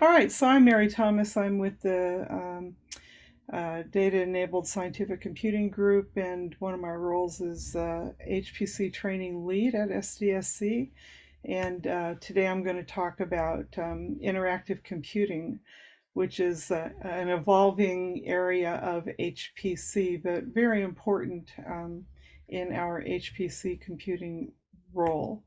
All right, so I'm Mary Thomas. I'm with the Data Enabled Scientific Computing Group, and one of my roles is HPC Training Lead at SDSC. And today I'm going to talk about interactive computing, which is an evolving area of HPC, but very important in our HPC computing role.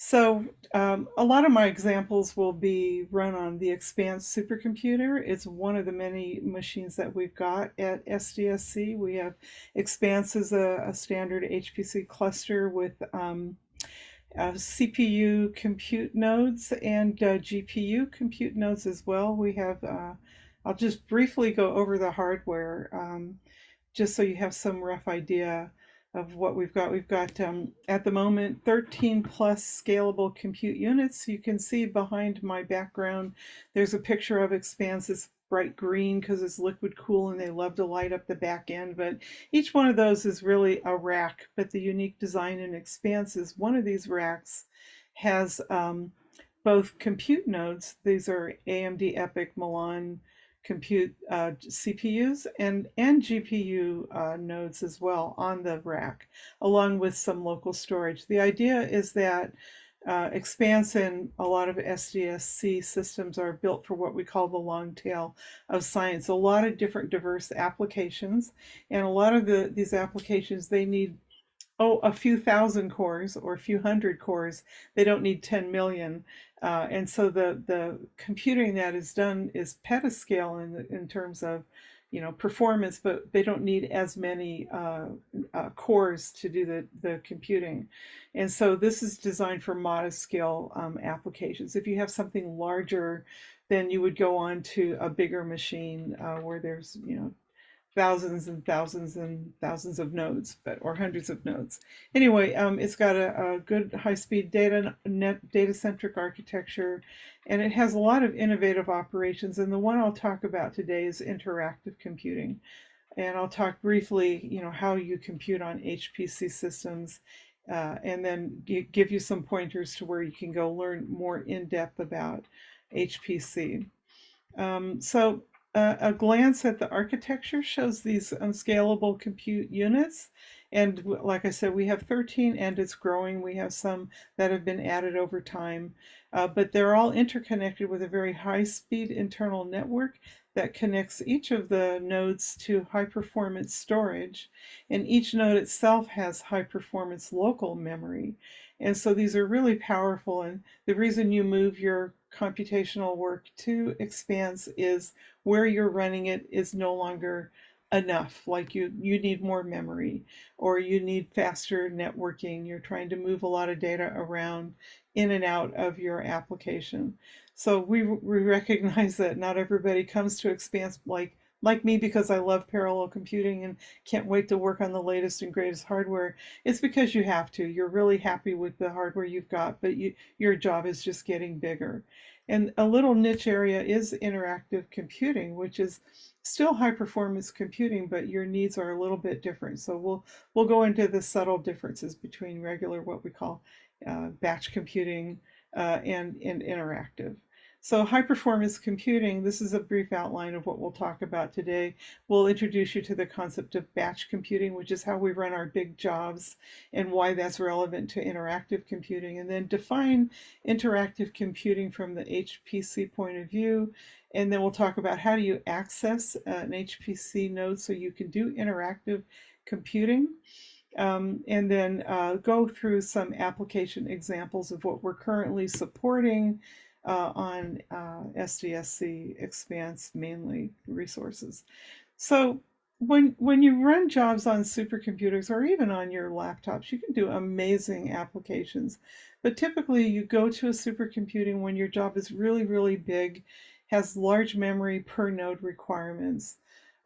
So a lot of my examples will be run on the Expanse supercomputer. It's one of the many machines that we've got at SDSC. We have Expanse as a standard HPC cluster with CPU compute nodes and GPU compute nodes as well. We have, I'll just briefly go over the hardware just so you have some rough idea of what we've got. We've got, at the moment, 13 plus scalable compute units. You can see behind my background, there's a picture of Expanse. It's bright green because it's liquid cool and they love to light up the back end. But each one of those is really a rack. But the unique design in Expanse is one of these racks has both compute nodes. These are AMD EPYC Milan compute CPUs and GPU nodes as well on the rack, along with some local storage. The idea is that Expanse and a lot of SDSC systems are built for what we call the long tail of science. A lot of different diverse applications, and a lot of these applications, they need a few thousand cores or a few hundred cores. They don't need 10 million. And so the computing that is done is petascale in terms of performance, but they don't need as many cores to do the computing. And so this is designed for modest scale applications. If you have something larger, then you would go on to a bigger machine where there's thousands and thousands and thousands of nodes, or hundreds of nodes. Anyway, it's got a good high-speed data-centric architecture, and it has a lot of innovative operations. And the one I'll talk about today is interactive computing. And I'll talk briefly, how you compute on HPC systems, and then give you some pointers to where you can go learn more in depth about HPC. So a glance at the architecture shows these unscalable compute units. And like I said, we have 13 and it's growing. We have some that have been added over time, but they're all interconnected with a very high-speed internal network that connects each of the nodes to high-performance storage. And each node itself has high-performance local memory. And so these are really powerful. And the reason you move your computational work to Expanse is where you're running it is no longer enough. Like you need more memory, or you need faster networking. You're trying to move a lot of data around in and out of your application. So we recognize that not everybody comes to Expanse like me because I love parallel computing and can't wait to work on the latest and greatest hardware. It's because you have to. You're really happy with the hardware you've got, but your job is just getting bigger. And a little niche area is interactive computing, which is still high performance computing, but your needs are a little bit different. So we'll go into the subtle differences between regular, what we call batch computing, and interactive. So high performance computing, this is a brief outline of what we'll talk about today. We'll introduce you to the concept of batch computing, which is how we run our big jobs and why that's relevant to interactive computing, and then define interactive computing from the HPC point of view. And then we'll talk about how do you access an HPC node so you can do interactive computing. And then go through some application examples of what we're currently supporting on SDSC Expanse mainly resources. So when you run jobs on supercomputers or even on your laptops, you can do amazing applications. But typically you go to a supercomputing when your job is really, really big, has large memory per node requirements.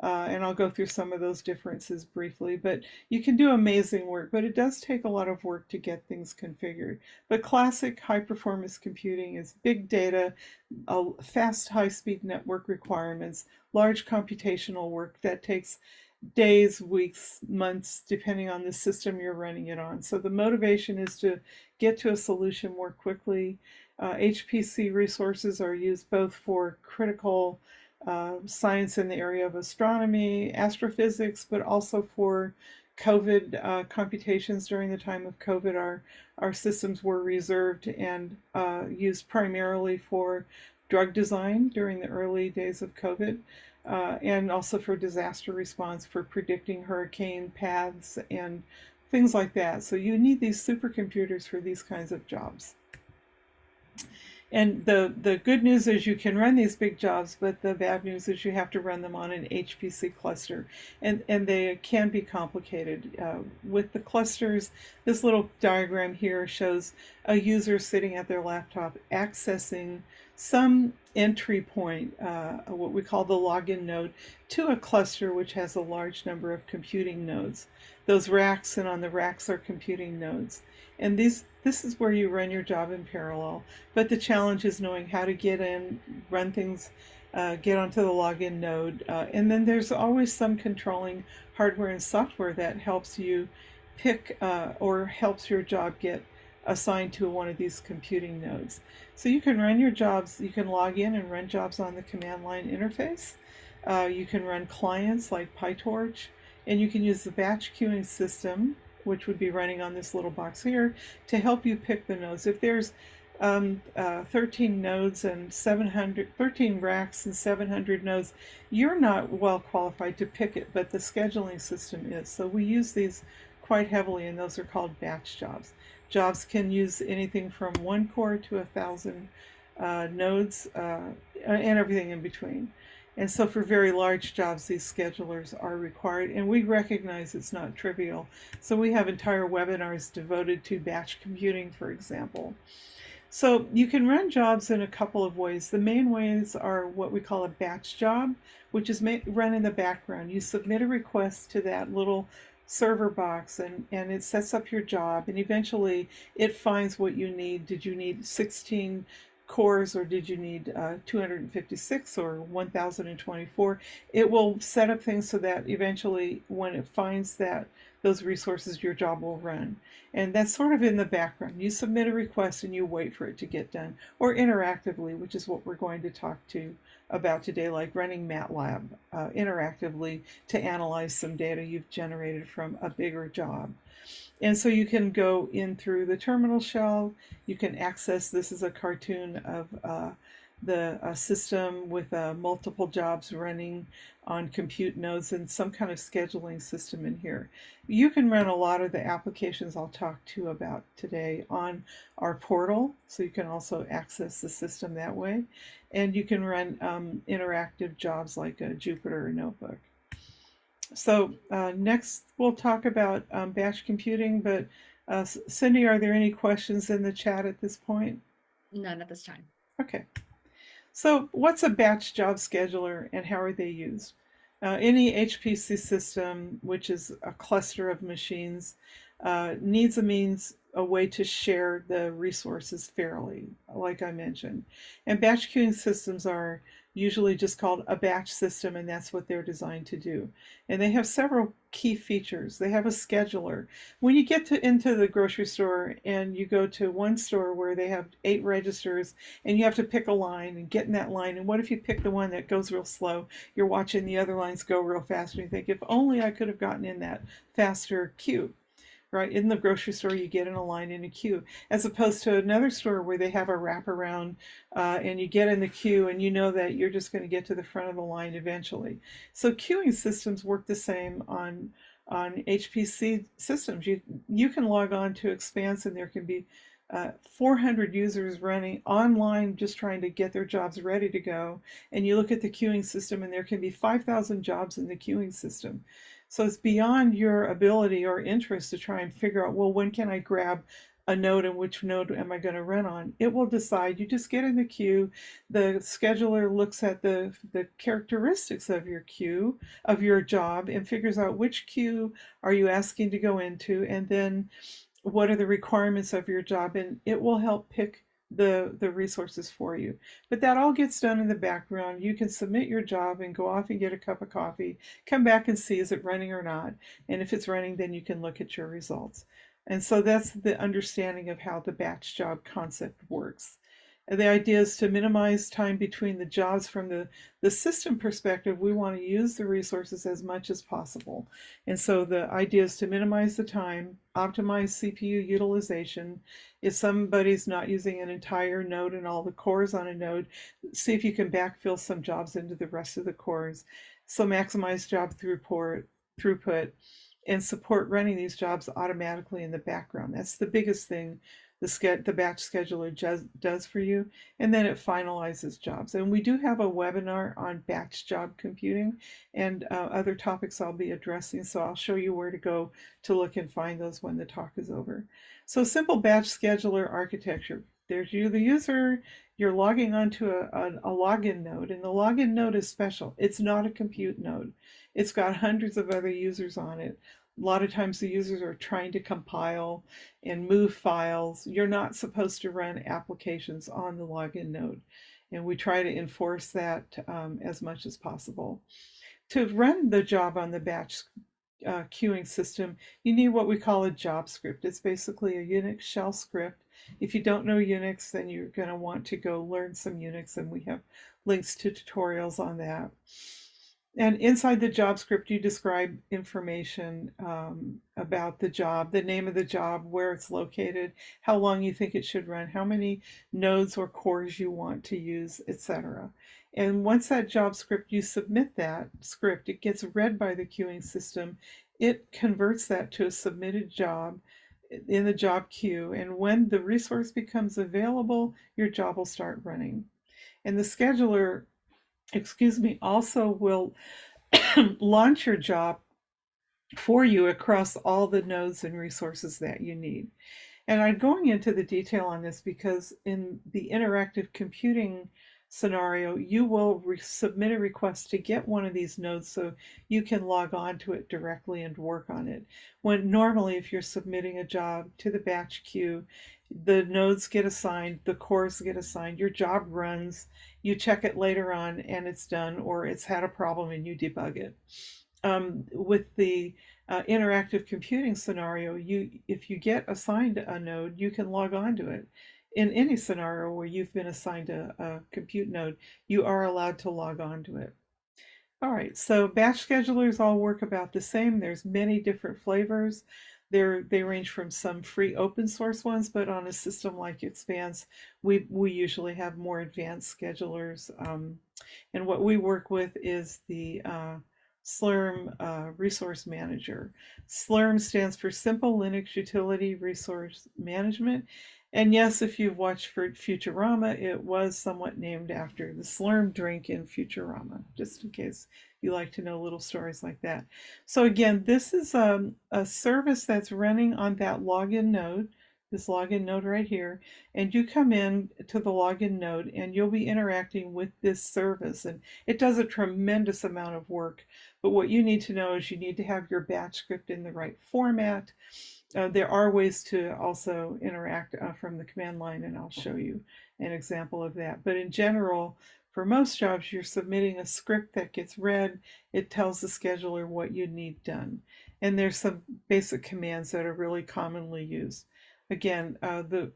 And I'll go through some of those differences briefly, but you can do amazing work, but it does take a lot of work to get things configured. But classic high performance computing is big data, fast high-speed network requirements, large computational work that takes days, weeks, months, depending on the system you're running it on. So the motivation is to get to a solution more quickly, HPC resources are used both for critical science in the area of astronomy, astrophysics, but also for COVID computations. During the time of COVID, our systems were reserved and used primarily for drug design during the early days of COVID, and also for disaster response, for predicting hurricane paths and things like that. So you need these supercomputers for these kinds of jobs. And the good news is you can run these big jobs, but the bad news is you have to run them on an HPC cluster, and they can be complicated. With the clusters, this little diagram here shows a user sitting at their laptop accessing some entry point, what we call the login node, to a cluster which has a large number of computing nodes. Those racks and on the racks are computing nodes. And this is where you run your job in parallel. But the challenge is knowing how to get in, run things, get onto the login node. And then there's always some controlling hardware and software that helps you pick or helps your job get assigned to one of these computing nodes. So you can run your jobs, you can log in and run jobs on the command line interface. You can run clients like PyTorch, and you can use the batch queuing system, which would be running on this little box here, to help you pick the nodes. If there's 13 nodes and 13 racks and 700 nodes, you're not well qualified to pick it, but the scheduling system is. So we use these quite heavily, and those are called batch jobs. Jobs can use anything from 1 core to 1,000 nodes and everything in between. And so for very large jobs, these schedulers are required, and we recognize it's not trivial. So we have entire webinars devoted to batch computing, for example. So you can run jobs in a couple of ways. The main ways are what we call a batch job, which is run in the background. You submit a request to that little server box, and it sets up your job, and eventually it finds what you need. Did you need 16 cores, or did you need 256 or 1024? It will set up things so that eventually when it finds that those resources, your job will run. And that's sort of in the background. You submit a request and you wait for it to get done, or interactively, which is what we're going to talk about today, like running MATLAB interactively to analyze some data you've generated from a bigger job. And so you can go in through the terminal shell. You can access, this is a cartoon of the system with multiple jobs running on compute nodes and some kind of scheduling system in here. You can run a lot of the applications I'll talk to about today on our portal, so you can also access the system that way. And you can run interactive jobs like a Jupyter Notebook. So next we'll talk about batch computing, but Cindy, are there any questions in the chat at this point? None at this time. Okay. So what's a batch job scheduler and how are they used? Any HPC system, which is a cluster of machines, needs a way to share the resources fairly, like I mentioned. And batch queuing systems are usually just called a batch system, and that's what they're designed to do. And they have several key features. They have a scheduler. When you get into the grocery store and you go to one store where they have 8 registers and you have to pick a line and get in that line, and what if you pick the one that goes real slow? You're watching the other lines go real fast and you think, if only I could have gotten in that faster queue. Right, in the grocery store, you get in a line in a queue, as opposed to another store where they have a wraparound and you get in the queue and you know that you're just going to get to the front of the line eventually. So queuing systems work the same on HPC systems. You can log on to Expanse and there can be 400 users running online just trying to get their jobs ready to go. And you look at the queuing system and there can be 5,000 jobs in the queuing system. So it's beyond your ability or interest to try and figure out, well, when can I grab a node and which node am I going to run on? It will decide. You just get in the queue. The scheduler looks at the characteristics of your queue, of your job, and figures out which queue are you asking to go into, and then what are the requirements of your job, and it will help pick the resources for you. But that all gets done in the background. You can submit your job and go off and get a cup of coffee, come back and see is it running or not, and if it's running, then you can look at your results. And so that's the understanding of how the batch job concept works. The idea is to minimize time between the jobs. From the system perspective, we want to use the resources as much as possible. And so the idea is to minimize the time, optimize CPU utilization. If somebody's not using an entire node and all the cores on a node, see if you can backfill some jobs into the rest of the cores. So maximize job throughput, and support running these jobs automatically in the background. That's the biggest thing the batch scheduler does for you, and then it finalizes jobs. And we do have a webinar on batch job computing and other topics I'll be addressing, so I'll show you where to go to look and find those when the talk is over. So simple batch scheduler architecture. There's you, the user, you're logging onto a login node, and the login node is special. It's not a compute node. It's got hundreds of other users on it. A lot of times the users are trying to compile and move files. You're not supposed to run applications on the login node, and we try to enforce that as much as possible. To run the job on the batch queuing system, you need what we call a job script. It's basically a Unix shell script. If you don't know Unix, then you're going to want to go learn some Unix, and we have links to tutorials on that. And inside the job script, you describe information about the job, the name of the job, where it's located, how long you think it should run, how many nodes or cores you want to use, etc. And once that job script, you submit that script, it gets read by the queuing system. It converts that to a submitted job in the job queue. And when the resource becomes available, your job will start running. And the scheduler, also will launch your job for you across all the nodes and resources that you need. And I'm going into the detail on this because in the interactive computing scenario, you will submit a request to get one of these nodes so you can log on to it directly and work on it. When normally, if you're submitting a job to the batch queue, the nodes get assigned, the cores get assigned, your job runs, you check it later on and it's done, or it's had a problem and you debug it. With the interactive computing scenario, if you get assigned a node, you can log on to it. In any scenario where you've been assigned a compute node, you are allowed to log on to it. All right, so batch schedulers all work about the same. There's many different flavors. They range from some free open source ones, but on a system like Expanse, we usually have more advanced schedulers. And what we work with is the Slurm Resource Manager. Slurm stands for Simple Linux Utility Resource Management. And yes, if you've watched Futurama, it was somewhat named after the Slurm drink in Futurama, just in case you like to know little stories like that. So again, this is a service that's running on that login node, this login node right here, and you come in to the login node and you'll be interacting with this service, and it does a tremendous amount of work. But what you need to know is you need to have your batch script in the right format. There are ways to also interact from the command line, and I'll show you an example of that. But in general, for most jobs, you're submitting a script that gets read. It tells the scheduler what you need done. And there's some basic commands that are really commonly used. Again,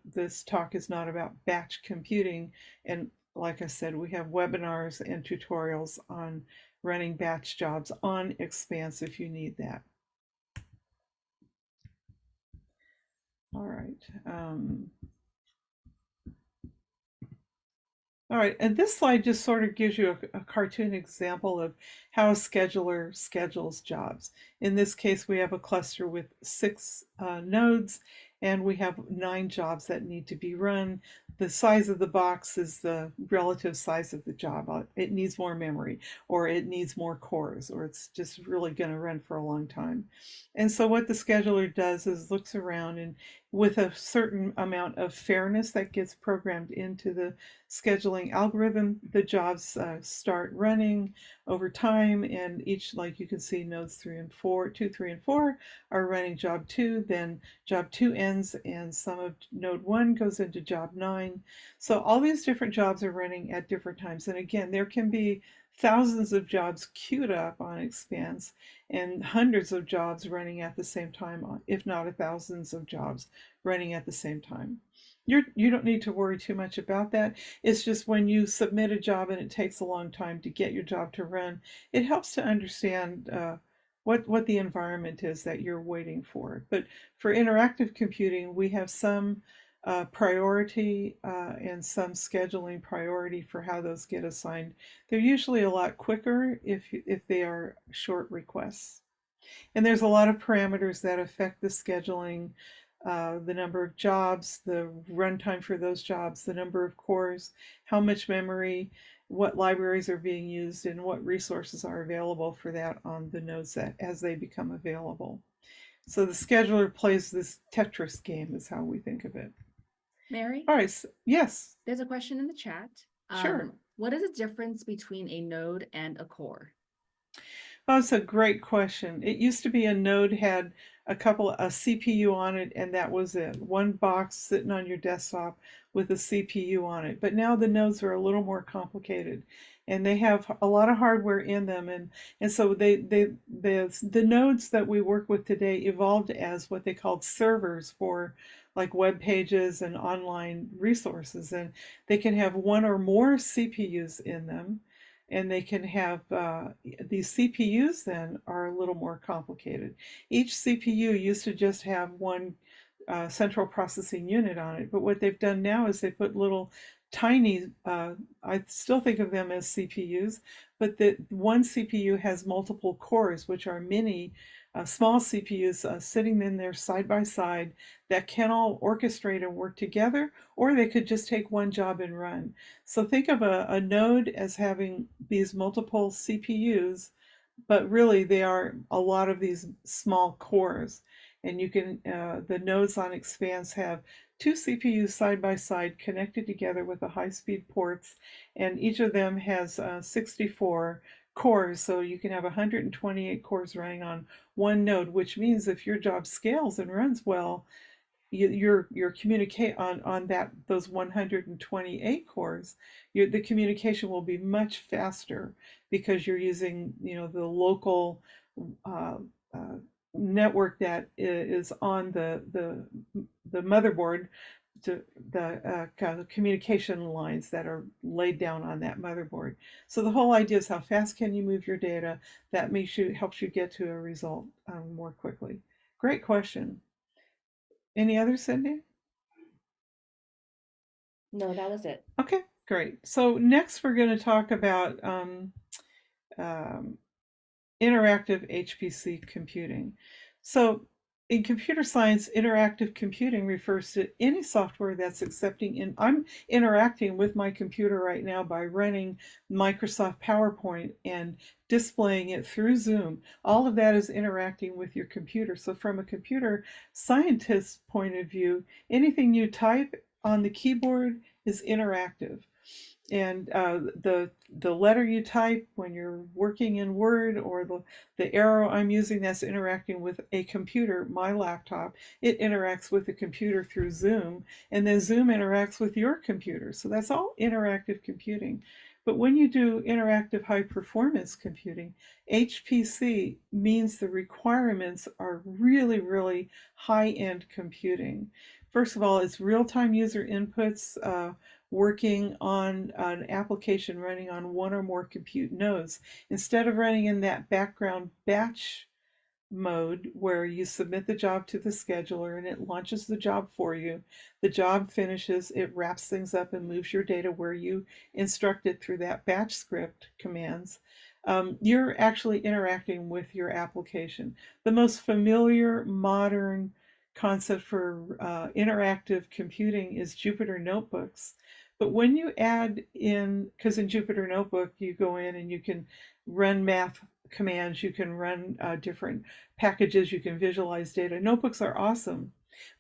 this talk is not about batch computing. And like I said, we have webinars and tutorials on running batch jobs on Expanse if you need that. All right. All right, and this slide just sort of gives you a cartoon example of how a scheduler schedules jobs. In this case, we have a cluster with 6 nodes, and we have 9 jobs that need to be run. The size of the box is the relative size of the job. It needs more memory, or it needs more cores, or it's just really going to run for a long time. And so what the scheduler does is looks around, and with a certain amount of fairness that gets programmed into the scheduling algorithm, the jobs start running over time, and each, like you can see, nodes 2, 3, and 4 are running job 2, then job 2 ends and some of node 1 goes into job 9. So all these different jobs are running at different times, and again, there can be thousands of jobs queued up on Expanse and hundreds of jobs running at the same time, if not thousands of jobs running at the same time. You don't need to worry too much about that. It's just when you submit a job and it takes a long time to get your job to run, it helps to understand what the environment is that you're waiting for. But for interactive computing, we have some priority and some scheduling priority for how those get assigned. They're usually a lot quicker if they are short requests. And there's a lot of parameters that affect the scheduling, the number of jobs, the runtime for those jobs, the number of cores, how much memory, what libraries are being used, and what resources are available for that on the nodes that as they become available. So the scheduler plays this Tetris game is how we think of it. Mary? All right, so, yes, There's a question in the chat. sure. What is the difference between a node and a core? Oh, that's a great question. It used to be a node had a CPU on it, and that was it. One box sitting on your desktop with a CPU on it. But now the nodes are a little more complicated, and they have a lot of hardware in them, and so the nodes that we work with today evolved as what they called servers for like web pages and online resources, and they can have one or more CPUs in them, and they can have these CPUs then are a little more complicated. Each CPU used to just have one central processing unit on it, but what they've done now is they put little tiny, I still think of them as CPUs, but the one CPU has multiple cores, which are mini small CPUs sitting in there side by side that can all orchestrate and work together, or they could just take one job and run. So think of a node as having these multiple CPUs, but really they are a lot of these small cores. And you can, the nodes on Expanse have two CPUs side by side connected together with the high speed ports, and each of them has 64 cores, so you can have 128 cores running on one node, which means if your job scales and runs well, your communicate on that those 128 cores, the communication will be much faster because you're using the local uh, uh, network that is on the motherboard, to the communication lines that are laid down on that motherboard. So the whole idea is how fast can you move your data that helps you get to a result more quickly. Great question. Any others, Cindy? No, that was it. Okay, great. So next we're going to talk about um, interactive HPC computing. So in computer science, interactive computing refers to any software that's I'm interacting with my computer right now by running Microsoft PowerPoint and displaying it through Zoom. All of that is interacting with your computer. So from a computer scientist's point of view, anything you type on the keyboard is interactive, and the letter you type when you're working in Word, or the arrow I'm using that's interacting with a computer, my laptop, it interacts with the computer through Zoom, and then Zoom interacts with your computer. So that's all interactive computing. But when you do interactive high performance computing, HPC means the requirements are really, really high end computing. First of all, it's real time user inputs. Working on an application running on one or more compute nodes. Instead of running in that background batch mode where you submit the job to the scheduler and it launches the job for you, the job finishes, it wraps things up and moves your data where you instruct it through that batch script commands. You're actually interacting with your application. The most familiar modern concept for interactive computing is Jupyter notebooks. But when you add in, because in Jupyter Notebook, you go in and you can run math commands, you can run different packages, you can visualize data. Notebooks are awesome.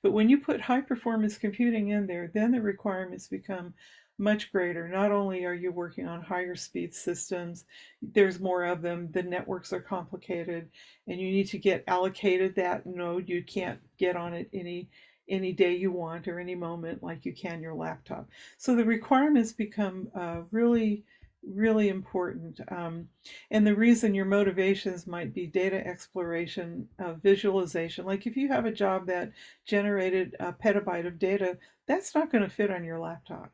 But when you put high performance computing in there, then the requirements become much greater. Not only are you working on higher speed systems, there's more of them, the networks are complicated, and you need to get allocated that node. You can't get on it any day you want or any moment like you can your laptop. So the requirements become really really important. And the reason your motivations might be data exploration, visualization. Like if you have a job that generated a petabyte of data, that's not going to fit on your laptop.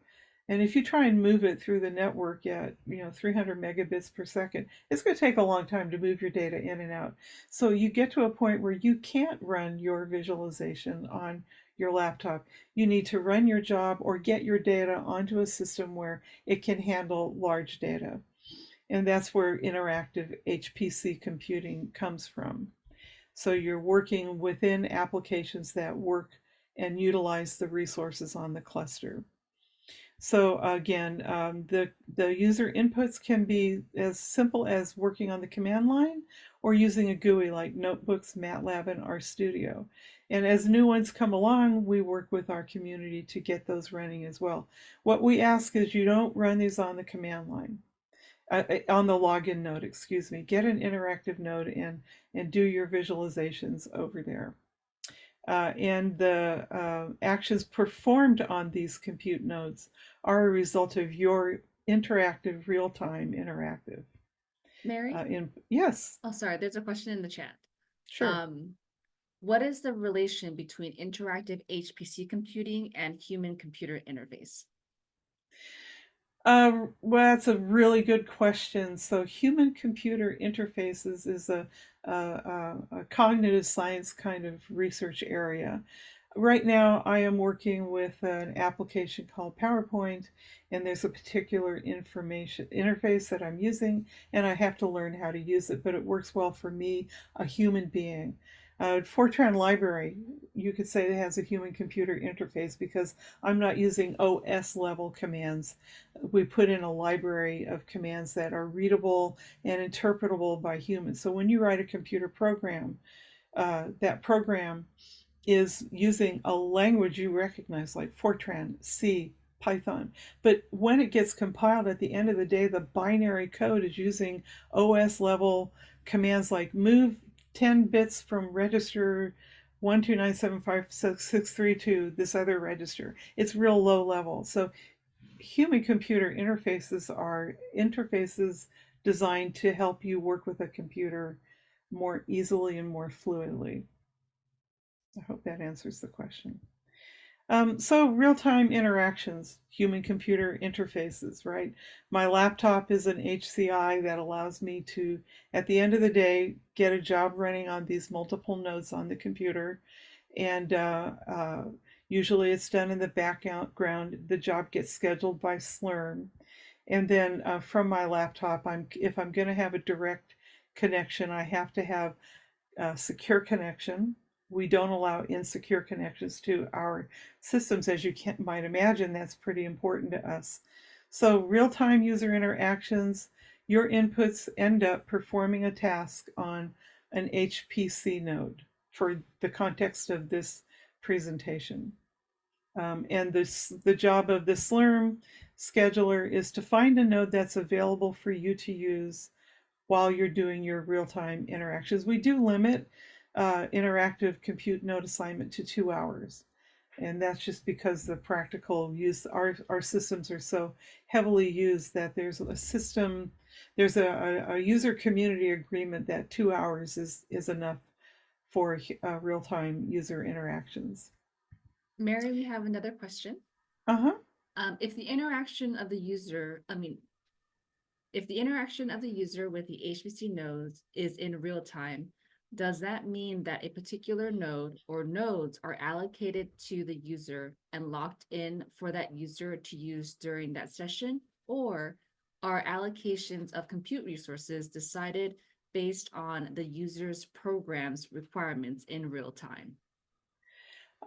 And if you try and move it through the network at 300 megabits per second, it's going to take a long time to move your data in and out. So you get to a point where you can't run your visualization on your laptop. You need to run your job or get your data onto a system where it can handle large data. And that's where interactive HPC computing comes from. So you're working within applications that work and utilize the resources on the cluster. So again, the user inputs can be as simple as working on the command line or using a GUI like Notebooks, MATLAB, and RStudio. And as new ones come along, we work with our community to get those running as well. What we ask is you don't run these on the command line, on the login node, excuse me. Get an interactive node and do your visualizations over there. And the actions performed on these compute nodes are a result of your interactive, real-time interactive. Mary? Yes, Oh, sorry, there's a question in the chat. sure. Um, what is the relation between interactive HPC computing and human computer interface? Well, that's a really good question. So, human-computer interfaces is a cognitive science kind of research area. Right now, I am working with an application called PowerPoint, and there's a particular information interface that I'm using, and I have to learn how to use it, but it works well for me, a human being. Fortran library, you could say it has a human-computer interface because I'm not using OS level commands. We put in a library of commands that are readable and interpretable by humans. So when you write a computer program, that program is using a language you recognize, like Fortran, C, Python. But when it gets compiled at the end of the day, the binary code is using OS level commands like move 10 bits from register 1297566 to this other register. It's real low level. So human computer interfaces are interfaces designed to help you work with a computer more easily and more fluidly. I hope that answers the question. So real-time interactions, human-computer interfaces, right? My laptop is an HCI that allows me to, at the end of the day, get a job running on these multiple nodes on the computer. And usually it's done in the background. The job gets scheduled by Slurm. And then from my laptop, if I'm going to have a direct connection, I have to have secure connection. We don't allow insecure connections to our systems, as you might imagine. That's pretty important to us. So real-time user interactions, your inputs end up performing a task on an HPC node for the context of this presentation. And the job of the Slurm scheduler is to find a node that's available for you to use while you're doing your real-time interactions. We do limit interactive compute node assignment to 2 hours. And that's just because the practical use, our systems are so heavily used that there's a user community agreement that 2 hours is enough for real-time user interactions. Mary, we have another question. Uh-huh. If the interaction of the user, if the interaction of the user with the HPC nodes is in real time, does that mean that a particular node or nodes are allocated to the user and locked in for that user to use during that session? Or are allocations of compute resources decided based on the user's program's requirements in real time?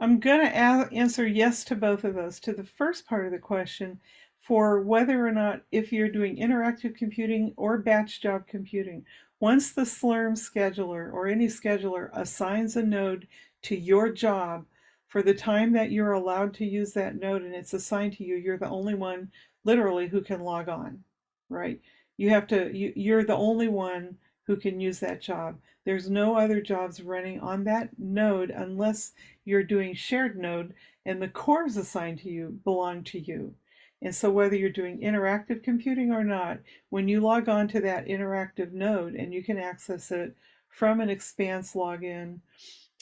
I'm going to answer yes to both of those. To the first part of the question, for whether or not if you're doing interactive computing or batch job computing, once the Slurm scheduler or any scheduler assigns a node to your job for the time that you're allowed to use that node and it's assigned to you, you're the only one literally who can log on, right? You're the only one who can use that job. There's no other jobs running on that node unless you're doing shared node and the cores assigned to you belong to you. And so whether you're doing interactive computing or not, when you log on to that interactive node, and you can access it from an Expanse login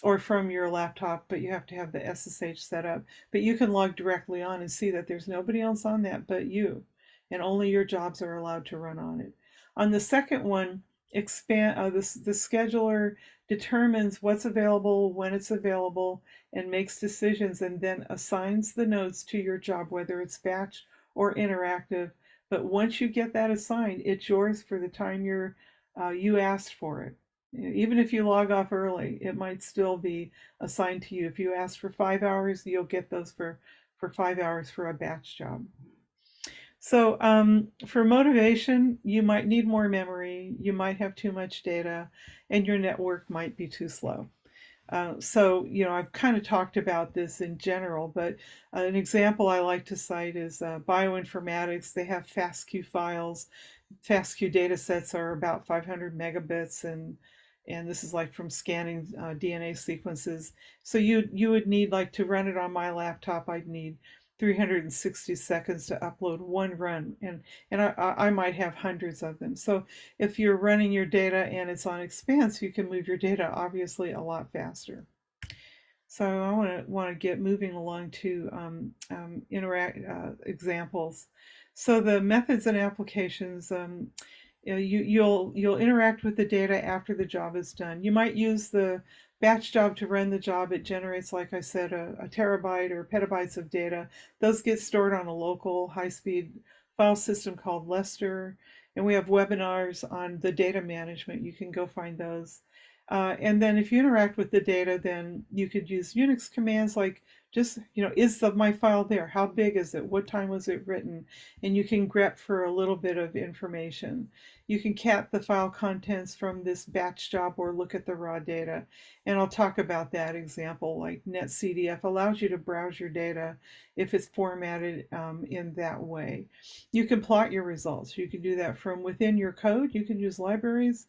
or from your laptop, but you have to have the SSH set up. But you can log directly on and see that there's nobody else on that but you, and only your jobs are allowed to run on it. On the second one, the scheduler determines what's available, when it's available, and makes decisions, and then assigns the nodes to your job, whether it's batch or interactive. But once you get that assigned, it's yours for the time you asked for it. Even if you log off early, it might still be assigned to you. If you ask for 5 hours, you'll get those for 5 hours for a batch job. So for motivation, you might need more memory, you might have too much data, and your network might be too slow. So, I've kind of talked about this in general, but an example I like to cite is bioinformatics. They have FASTQ files. FASTQ data sets are about 500 megabits, and this is like from scanning DNA sequences. So you would need, like, to run it on my laptop, I'd need 360 seconds to upload one run, and I might have hundreds of them. So if you're running your data and it's on Expanse, you can move your data obviously a lot faster. So I want to get moving along to interact examples. So the methods and applications. You'll interact with the data after the job is done. You might use the batch job to run the job. It generates, like I said, a terabyte or petabytes of data. Those get stored on a local high-speed file system called Lester. And we have webinars on the data management. You can go find those. And then if you interact with the data, then you could use Unix commands like just, is my file there? How big is it? What time was it written? And you can grep for a little bit of information. You can cat the file contents from this batch job or look at the raw data. And I'll talk about that example, like NetCDF allows you to browse your data if it's formatted in that way. You can plot your results. You can do that from within your code. You can use libraries.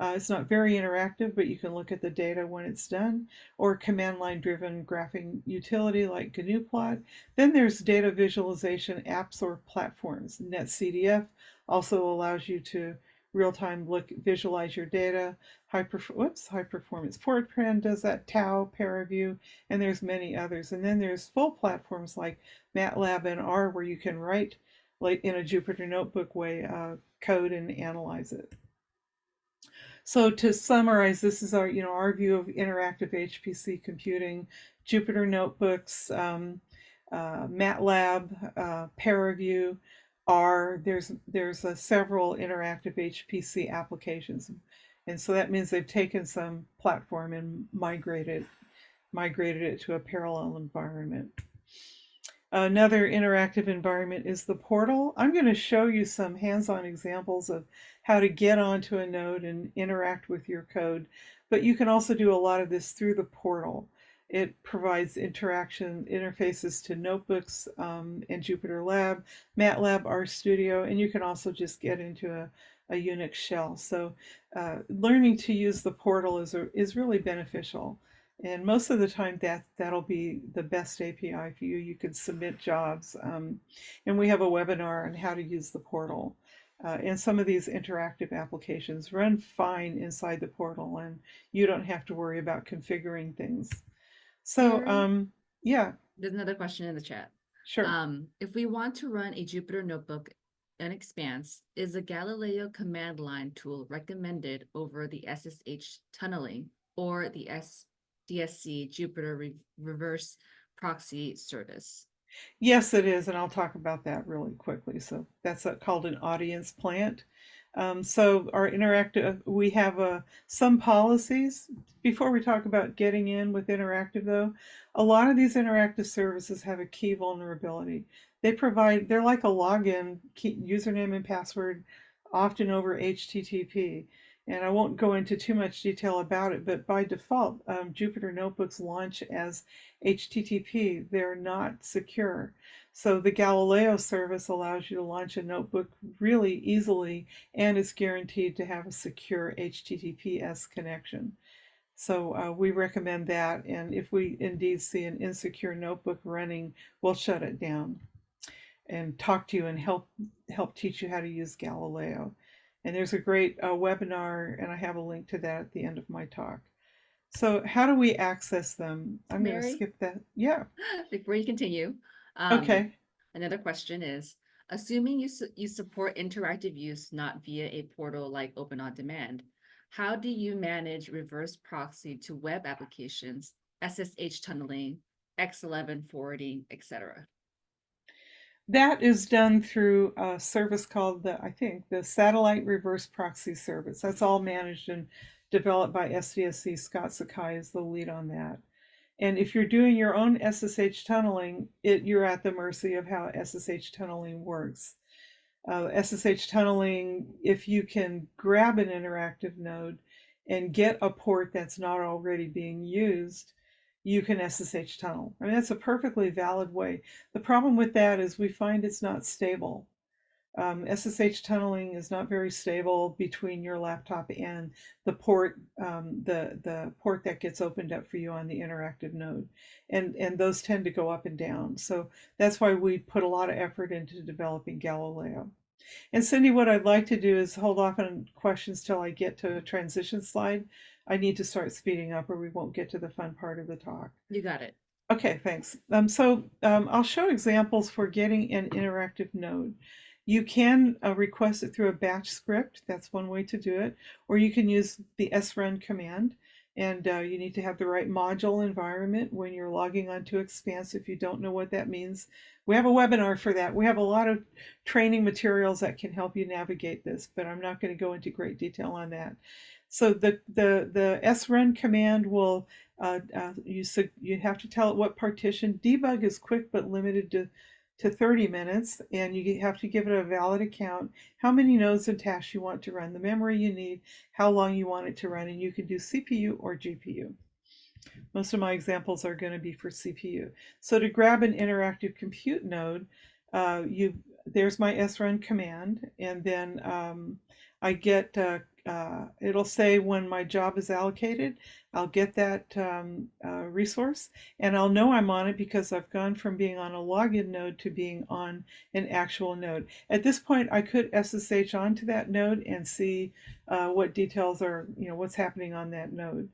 It's not very interactive, but you can look at the data when it's done, or command line driven graphing utility like GNUplot. Then there's data visualization apps or platforms. NetCDF also allows you to real-time visualize your data. High performance Fortran does that, Tau, ParaView, and there's many others. And then there's full platforms like MATLAB and R, where you can write, like in a Jupyter Notebook way, code and analyze it. So to summarize, this is our view of interactive HPC computing: Jupyter Notebooks, MATLAB, ParaView, R. There's several interactive HPC applications, and so that means they've taken some platform and migrated it to a parallel environment. Another interactive environment is the portal. I'm going to show you some hands-on examples of how to get onto a node and interact with your code, but you can also do a lot of this through the portal. It provides interaction interfaces to notebooks and Jupyter Lab, MATLAB, RStudio, and you can also just get into a Unix shell. So learning to use the portal is really beneficial. And most of the time that'll be the best API for you. You can submit jobs. And we have a webinar on how to use the portal. And some of these interactive applications run fine inside the portal, and you don't have to worry about configuring things. So, yeah. There's another question in the chat. Sure. If we want to run a Jupyter Notebook and Expanse, is the Galileo command line tool recommended over the SSH tunneling or the SDSC Jupyter reverse proxy service? Yes, it is, and I'll talk about that really quickly. So that's called an audience plant. So our interactive, we have some policies. Before we talk about getting in with interactive, though, a lot of these interactive services have a key vulnerability. They're like a login, username and password, often over HTTP. And I won't go into too much detail about it, but by default, Jupyter Notebooks launch as HTTP. They're not secure. So the Galileo service allows you to launch a notebook really easily, and is guaranteed to have a secure HTTPS connection. So we recommend that, and if we indeed see an insecure notebook running, we'll shut it down. and talk to you and help teach you how to use Galileo. And there's a great webinar, and I have a link to that at the end of my talk. So how do we access them? I'm going to Mary, skip that. Yeah. before you continue, um, Okay. another question is, assuming you support interactive use not via a portal like Open On Demand, how do you manage reverse proxy to web applications, SSH tunneling, X11 forwarding, etc.? That is done through a service called I think, the Satellite Reverse Proxy Service. That's all managed and developed by SDSC. Scott Sakai is the lead on that. And if you're doing your own SSH tunneling, you're at the mercy of how SSH tunneling works. SSH tunneling, if you can grab an interactive node and get a port that's not already being used, you can SSH tunnel. I mean, that's a perfectly valid way. The problem with that is we find it's not stable. SSH tunneling is not very stable between your laptop and the port, the port that gets opened up for you on the interactive node, and those tend to go up and down. So that's why we put a lot of effort into developing Galileo. And Cindy, what I'd like to do is hold off on questions till I get to a transition slide. I need to start speeding up or we won't get to the fun part of the talk. You got it. Okay, thanks. I'll show examples for getting an interactive node. You can request it through a batch script. That's one way to do it. Or you can use the srun command. And you need to have the right module environment when you're logging onto Expanse. If you don't know what that means, we have a webinar for that. We have a lot of training materials that can help you navigate this, but I'm not going to go into great detail on that. So the srun command will you have to tell it what partition. Debug is quick but limited to 30 minutes, and you have to give it a valid account, how many nodes and tasks you want to run, the memory you need, how long you want it to run, and you can do CPU or GPU. Most of my examples are going to be for CPU. So to grab an interactive compute node, there's my srun command, and then I get it'll say when my job is allocated. I'll get that resource, and I'll know I'm on it because I've gone from being on a login node to being on an actual node. At this point, I could SSH onto that node and see what details are, what's happening on that node.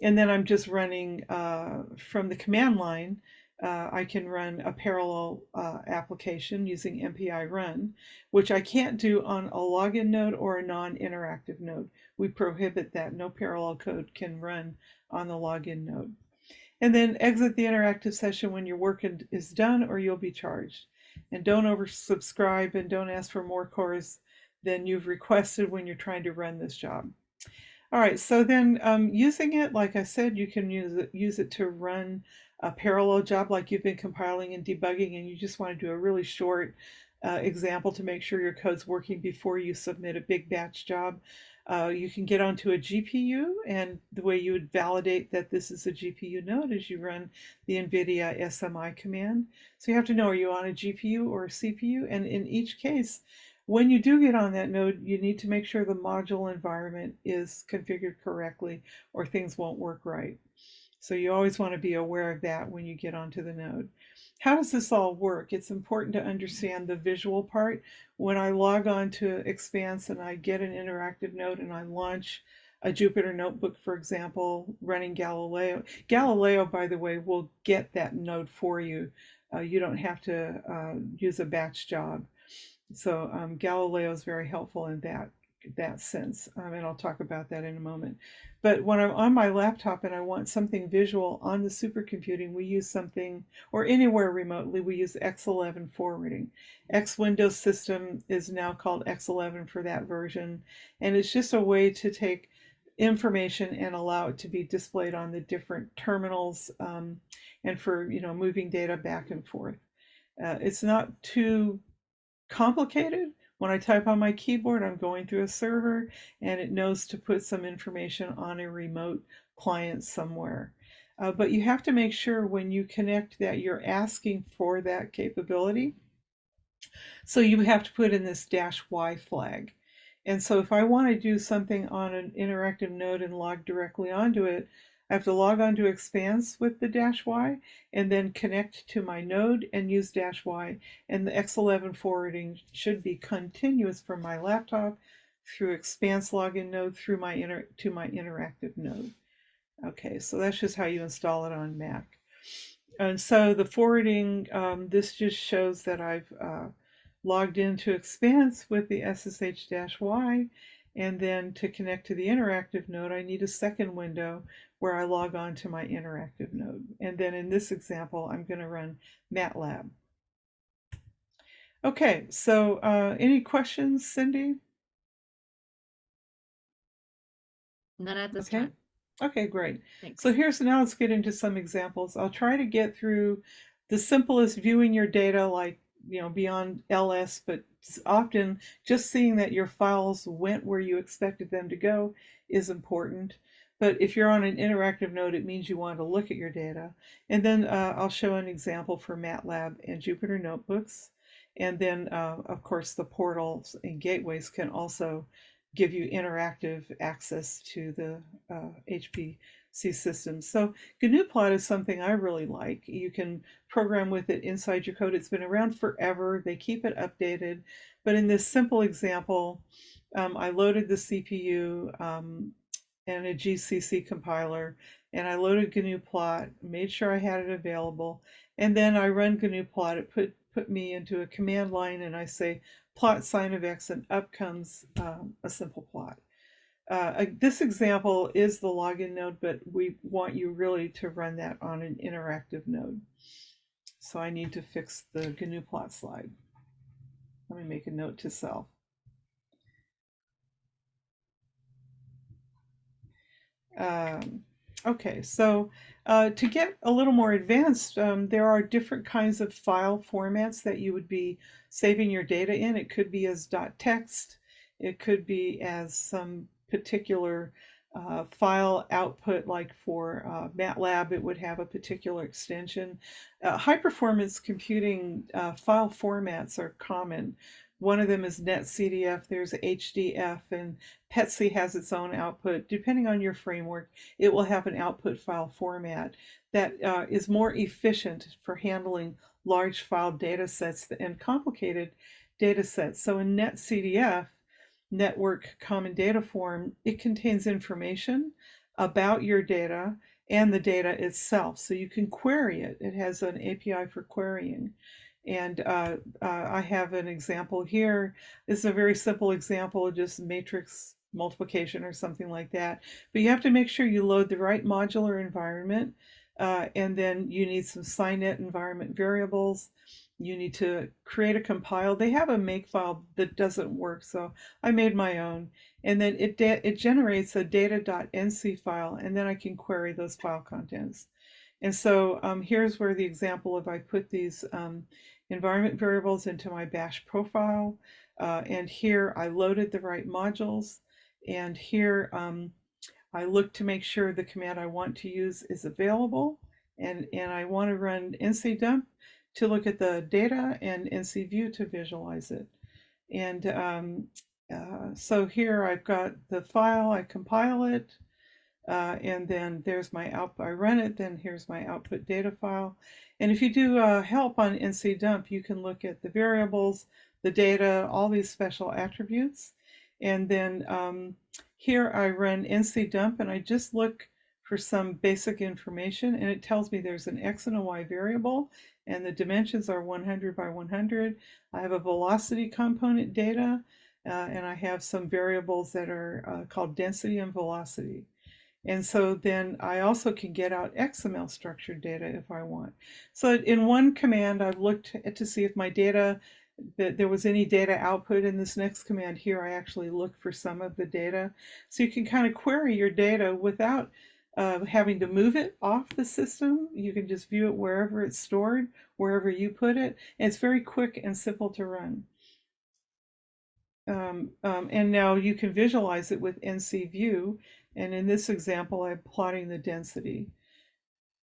And then I'm just running from the command line. I can run a parallel application using MPI run, which I can't do on a login node or a non-interactive node. We prohibit that. No parallel code can run on the login node. And then exit the interactive session when your work is done or you'll be charged. And don't oversubscribe and don't ask for more cores than you've requested when you're trying to run this job. All right, so then using it, like I said, you can use it to run a parallel job like you've been compiling and debugging, and you just want to do a really short example to make sure your code's working before you submit a big batch job. You can get onto a GPU, and the way you would validate that this is a GPU node is you run the NVIDIA SMI command. So you have to know, are you on a GPU or a CPU? And in each case, when you do get on that node, you need to make sure the module environment is configured correctly or things won't work right. So you always want to be aware of that when you get onto the node. How does this all work? It's important to understand the visual part. When I log on to Expanse and I get an interactive node and I launch a Jupyter notebook, for example, running Galileo. Galileo, by the way, will get that node for you. You don't have to use a batch job. So Galileo is very helpful in that sense, and I'll talk about that in a moment. But when I'm on my laptop and I want something visual on the supercomputing, we use something, or anywhere remotely, we use X11 forwarding. X Windows system is now called X11 for that version, and it's just a way to take information and allow it to be displayed on the different terminals, and for moving data back and forth. It's not too complicated. When I type on my keyboard, I'm going through a server and it knows to put some information on a remote client somewhere. But you have to make sure when you connect that you're asking for that capability. So you have to put in this -y flag. And so if I want to do something on an interactive node and log directly onto it, I have to log on to Expanse with the -y and then connect to my node and use -y. And the X11 forwarding should be continuous from my laptop through Expanse login node through my to my interactive node. Okay, so that's just how you install it on Mac. And so the forwarding, this just shows that I've logged into Expanse with the SSH-Y, and then to connect to the interactive node, I need a second window where I log on to my interactive node. And then in this example, I'm going to run MATLAB. Okay, so any questions, Cindy? Not at this Okay. time. Okay, great. So Thanks. now let's get into some examples. I'll try to get through the simplest viewing your data, like, beyond LS, but often just seeing that your files went where you expected them to go is important. But if you're on an interactive node, it means you want to look at your data. And then I'll show an example for MATLAB and Jupyter Notebooks. And then, of course, the portals and gateways can also give you interactive access to the HPC systems. So GNU-plot is something I really like. You can program with it inside your code. It's been around forever. They keep it updated. But in this simple example, I loaded the CPU and a GCC compiler, and I loaded GNU-plot, made sure I had it available, and then I run GNU-plot. It put me into a command line, and I say plot sine of x, and up comes a simple plot. This example is the login node, but we want you really to run that on an interactive node. So I need to fix the GNU plot slide. Let me make a note to self. Okay, so to get a little more advanced, there are different kinds of file formats that you would be saving your data in. It could be as .text, it could be as some particular file output, like for MATLAB, it would have a particular extension. High performance computing file formats are common. One of them is NetCDF, there's HDF, and PETSI has its own output. Depending on your framework, it will have an output file format that is more efficient for handling large file data sets and complicated data sets. So in NetCDF, Network Common Data Form, it contains information about your data and the data itself. So you can query it. It has an API for querying. And I have an example here. This is a very simple example, just matrix multiplication or something like that. But you have to make sure you load the right modular environment. And then you need some SciNet environment variables. You need to create a compile. They have a makefile that doesn't work, so I made my own. And then it generates a data.nc file, and then I can query those file contents. And so here's where the example of I put these environment variables into my bash profile. And here I loaded the right modules. And here I look to make sure the command I want to use is available. And I want to run ncdump to look at the data and ncview to visualize it. And so here I've got the file, I compile it, and then there's my output. I run it, then here's my output data file. And if you do help on ncdump, you can look at the variables, the data, all these special attributes. And then here I run ncdump, and I just look for some basic information, and it tells me there's an x and a y variable, and the dimensions are 100 by 100. I have a velocity component data, and I have some variables that are called density and velocity. And so then I also can get out XML structured data if I want. So in one command, I've looked to see if my data, that there was any data output. In this next command here, I actually look for some of the data. So you can kind of query your data without having to move it off the system. You can just view it wherever it's stored, wherever you put it. And it's very quick and simple to run. And now you can visualize it with NCView. And in this example, I'm plotting the density.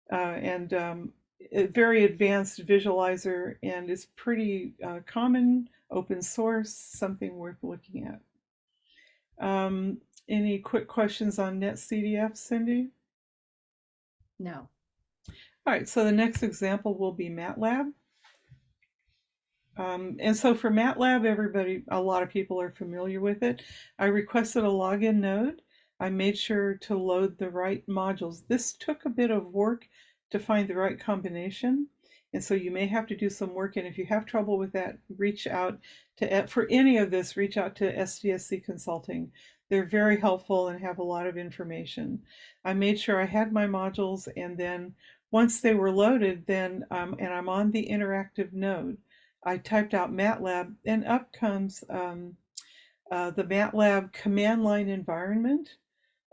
And a very advanced visualizer, and it's pretty common, open source, something worth looking at. Any quick questions on NetCDF, Cindy? No. All right, so the next example will be MATLAB. And so for MATLAB, a lot of people are familiar with it. I requested a login node. I made sure to load the right modules. This took a bit of work to find the right combination. And so you may have to do some work. And if you have trouble with that, reach out for any of this, reach out to SDSC Consulting. They're very helpful and have a lot of information. I made sure I had my modules, and then once they were loaded, and I'm on the interactive node, I typed out MATLAB, and up comes the MATLAB command line environment.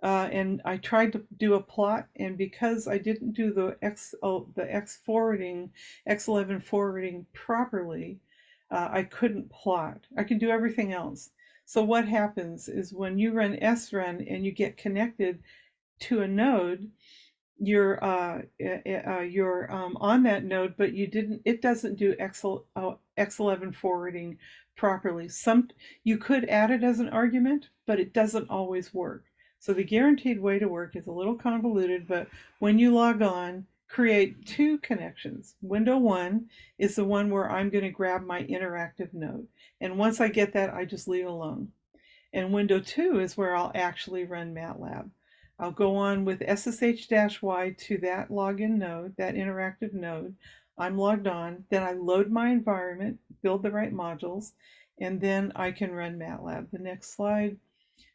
And I tried to do a plot, and because I didn't do the X11 forwarding properly, I couldn't plot. I can do everything else. So what happens is when you run srun and you get connected to a node, you're on that node, but it doesn't do X11 forwarding properly. You could add it as an argument, but it doesn't always work. So the guaranteed way to work is a little convoluted, but when you log on, create two connections. Window 1 is the one where I'm going to grab my interactive node. And once I get that, I just leave it alone. And window 2 is where I'll actually run MATLAB. I'll go on with SSH-Y to that login node, that interactive node. I'm logged on. Then I load my environment, build the right modules, and then I can run MATLAB. The next slide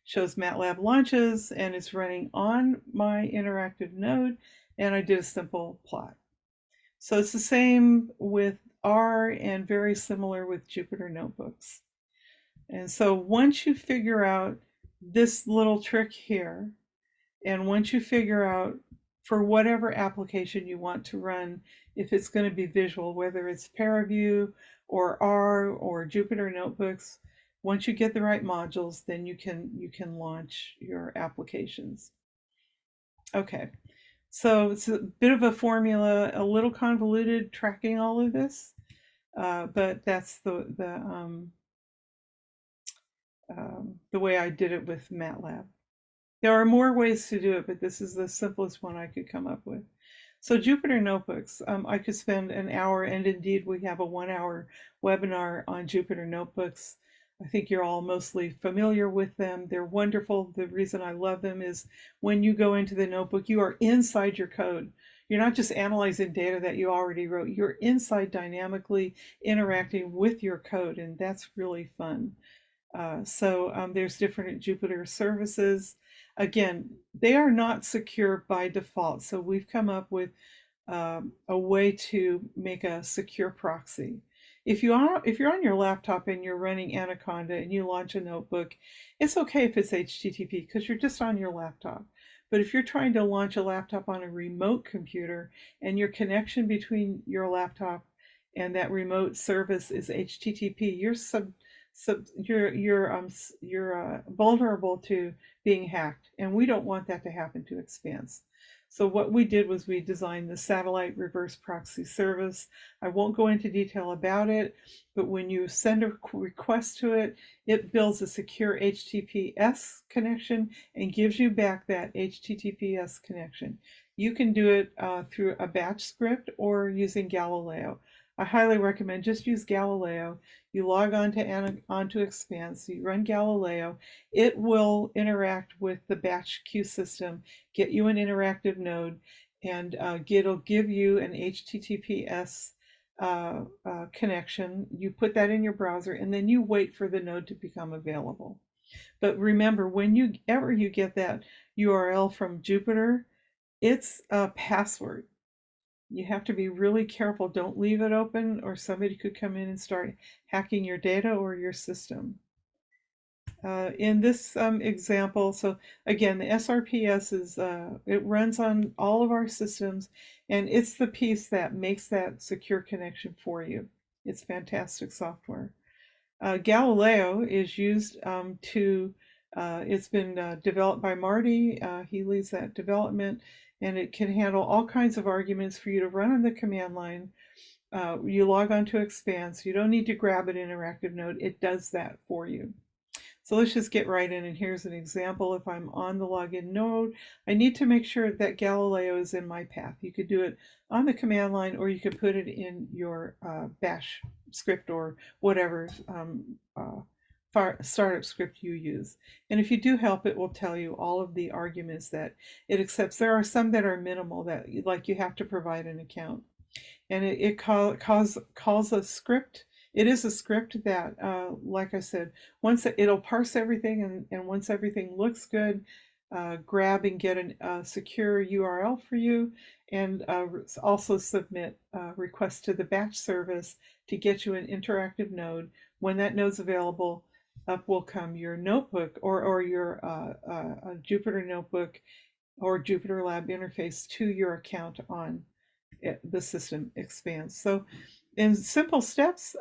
shows MATLAB launches, and it's running on my interactive node, and I did a simple plot. So it's the same with R and very similar with Jupyter Notebooks. And so once you figure out this little trick here, and once you figure out for whatever application you want to run, if it's going to be visual, whether it's ParaView or R or Jupyter Notebooks, once you get the right modules, then you can launch your applications. Okay, so it's a bit of a formula, a little convoluted tracking all of this, but that's the way I did it with MATLAB. There are more ways to do it, but this is the simplest one I could come up with. So Jupyter Notebooks, I could spend an hour, and indeed we have a 1-hour webinar on Jupyter Notebooks. I think you're all mostly familiar with them. They're wonderful. The reason I love them is when you go into the notebook, you are inside your code. You're not just analyzing data that you already wrote. You're inside dynamically interacting with your code, and that's really fun. So there's different Jupyter services. Again, they are not secure by default. So we've come up with a way to make a secure proxy. If you're on your laptop and you're running Anaconda and you launch a notebook, it's okay if it's HTTP because you're just on your laptop. But if you're trying to launch a laptop on a remote computer and your connection between your laptop and that remote service is HTTP, you're vulnerable to being hacked, and we don't want that to happen to Expanse. So what we did was we designed the satellite reverse proxy service. I won't go into detail about it, but when you send a request to it, it builds a secure HTTPS connection and gives you back that HTTPS connection. You can do it through a batch script or using Galileo. I highly recommend just use Galileo. You log onto Expanse, you run Galileo. It will interact with the batch queue system, get you an interactive node, and it'll give you an HTTPS connection. You put that in your browser, and then you wait for the node to become available. But remember, whenever you get that URL from Jupyter, it's a password. You have to be really careful. Don't leave it open, or somebody could come in and start hacking your data or your system. In this example, so again, the SRPS it runs on all of our systems, and it's the piece that makes that secure connection for you. It's fantastic software. Galileo is used it's been developed by Marty. He leads that development, and it can handle all kinds of arguments for you to run on the command line. You log on to Expanse. You don't need to grab an interactive node. It does that for you. So let's just get right in, and here's an example. If I'm on the login node, I need to make sure that Galileo is in my path. You could do it on the command line, or you could put it in your bash script or whatever startup script you use. And if you do help, it will tell you all of the arguments that it accepts. There are some that are minimal, that like you have to provide an account, and it calls a script. It is a script that, like I said, once it'll parse everything, and once everything looks good, grab and get a secure URL for you, and also submit a request to the batch service to get you an interactive node. When that node's available, up will come your notebook, or your Jupyter notebook or Jupyter Lab interface to your account on the system expands. So in simple steps,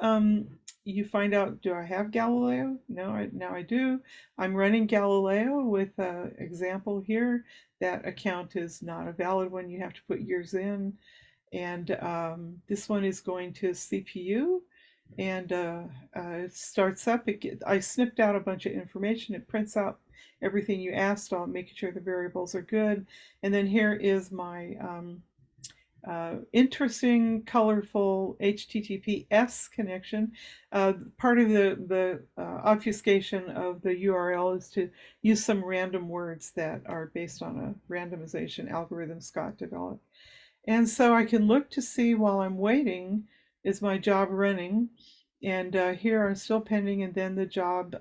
you find out, do I have Galileo? No, now I do. I'm running Galileo with an example here. That account is not a valid one. You have to put yours in. And this one is going to CPU, and it starts up. I snipped out a bunch of information. It prints out everything you asked on, making sure the variables are good. And then here is my interesting, colorful HTTPS connection. Part of the obfuscation of the URL is to use some random words that are based on a randomization algorithm Scott developed. And so I can look to see, while I'm waiting, is my job running? And here I'm still pending, and then the job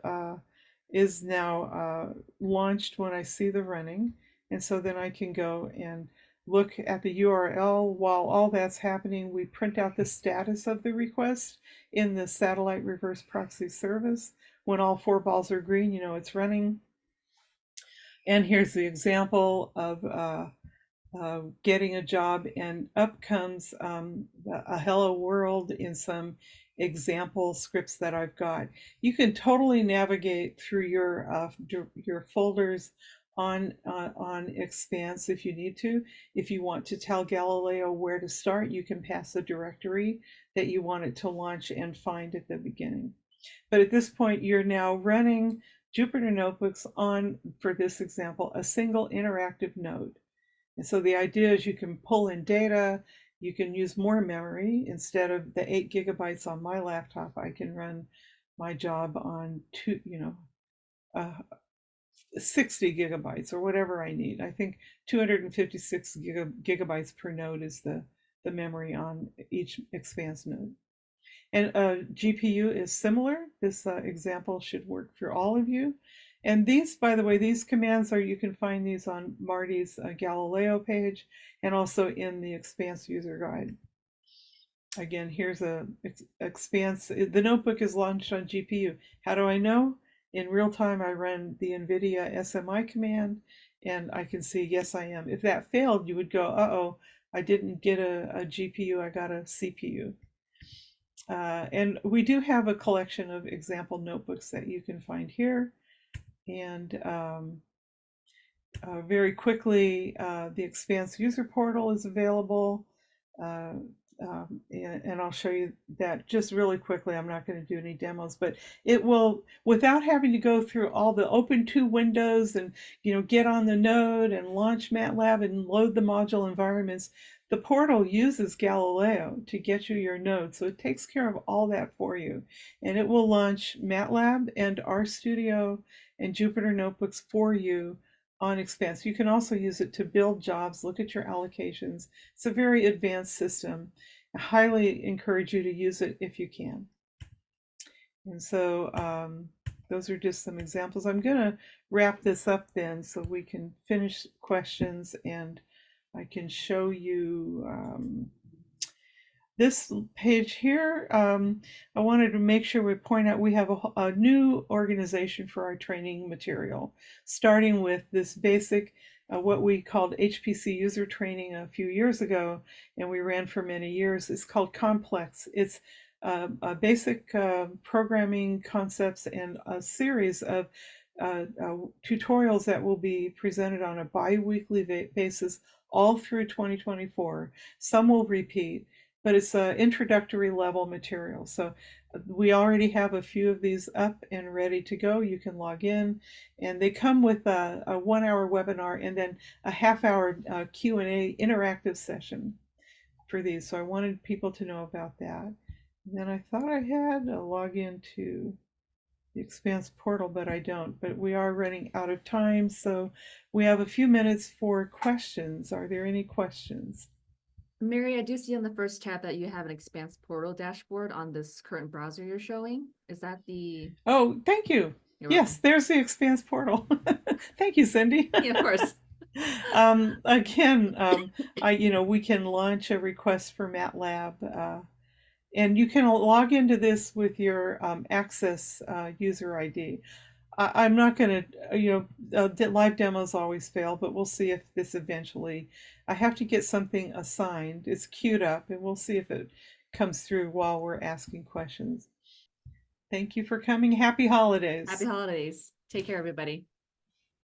is now launched when I see the running. And so then I can go and look at the URL. While all that's happening, we print out the status of the request in the satellite reverse proxy service. When all 4 balls are green, you know it's running. And here's the example of getting a job, and up comes a hello world in some example scripts that I've got. You can totally navigate through your folders on Expanse if you need to. If you want to tell Galileo where to start, you can pass the directory that you want it to launch and find at the beginning. But at this point, you're now running Jupyter Notebooks on, for this example, a single interactive node. And so the idea is you can pull in data, you can use more memory. Instead of the 8 gigabytes on my laptop, I can run my job on 60 gigabytes or whatever I need. I think 256 gigabytes per node is the memory on each Expanse node. And GPU is similar. This example should work for all of you. And these, by the way, these commands you can find these on Marty's Galileo page, and also in the Expanse user guide. Again, here's a Expanse. The notebook is launched on GPU. How do I know? In real time, I run the NVIDIA SMI command, and I can see, yes, I am. If that failed, you would go, uh-oh, I didn't get a GPU, I got a CPU. And we do have a collection of example notebooks that you can find here. And very quickly, the Expanse user portal is available. And I'll show you that just really quickly. I'm not going to do any demos, but it will, without having to go through all the open 2 windows and get on the node and launch MATLAB and load the module environments. The portal uses Galileo to get you your node, so it takes care of all that for you. And it will launch MATLAB and RStudio and Jupyter Notebooks for you on Expanse. You can also use it to build jobs, look at your allocations. It's a very advanced system. I highly encourage you to use it if you can. And so those are just some examples. I'm going to wrap this up then so we can finish questions, and I can show you this page here. I wanted to make sure we point out we have a new organization for our training material, starting with this basic, what we called HPC user training a few years ago, and we ran for many years. It's called Complex. It's a basic programming concepts and a series of tutorials that will be presented on a bi-weekly basis all through 2024. Some will repeat. but it's a introductory level material. So we already have a few of these up and ready to go. You can log in, and they come with a 1 hour webinar and then a half-hour Q&A interactive session for these. So I wanted people to know about that. And then I thought I had a login to the Expanse portal, but I don't. But we are running out of time, so we have a few minutes for questions. Are there any questions? Mary, I do see on the first tab that you have an Expanse portal dashboard on this current browser you're showing. Is that the? Oh, thank you. You're Yes, welcome. there's the Expanse portal. Thank you, Cindy. Yeah, of course. Again, we can launch a request for MATLAB, and you can log into this with your Access user ID. I'm not going to, live demos always fail, but we'll see if this eventually, I have to get something assigned. It's queued up, and we'll see if it comes through while we're asking questions. Thank you for coming. Happy Happy holidays. holidays. Take care, everybody.